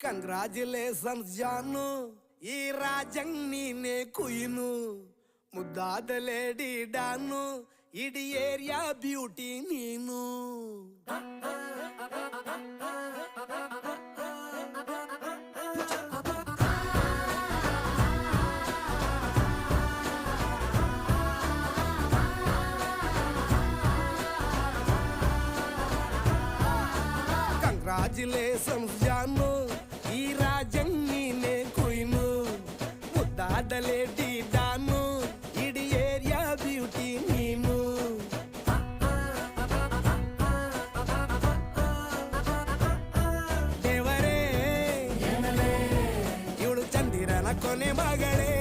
Congratulations ಜಾನು, ಈ ರಾಜಂಗ್ ನೀನೆ ಕುಯ್ನು, ಮುದ್ದಾದ ಲೇಡಿ ಡಾನು, ಇಡೀ ಏರಿಯಾ ಬ್ಯೂಟಿ ನೀನು. ಕಂಗ್ರಾಚುಲೇಷನ್ಸ್ ಜಾನು, ಈ ರಾಜಂಗ್ ನೀನೆ ಕುಯ್ನು, ಮುದ್ದಾದ ಲೇಡಿ ಡಾನು, ಇಡೀ ಏರಿಯಾ ಬ್ಯೂಟಿ ನೀನು. ದೇವರೇ ಇವಳು ಚಂದಿರನ ಕೊನೆ ಮಗಳೇ,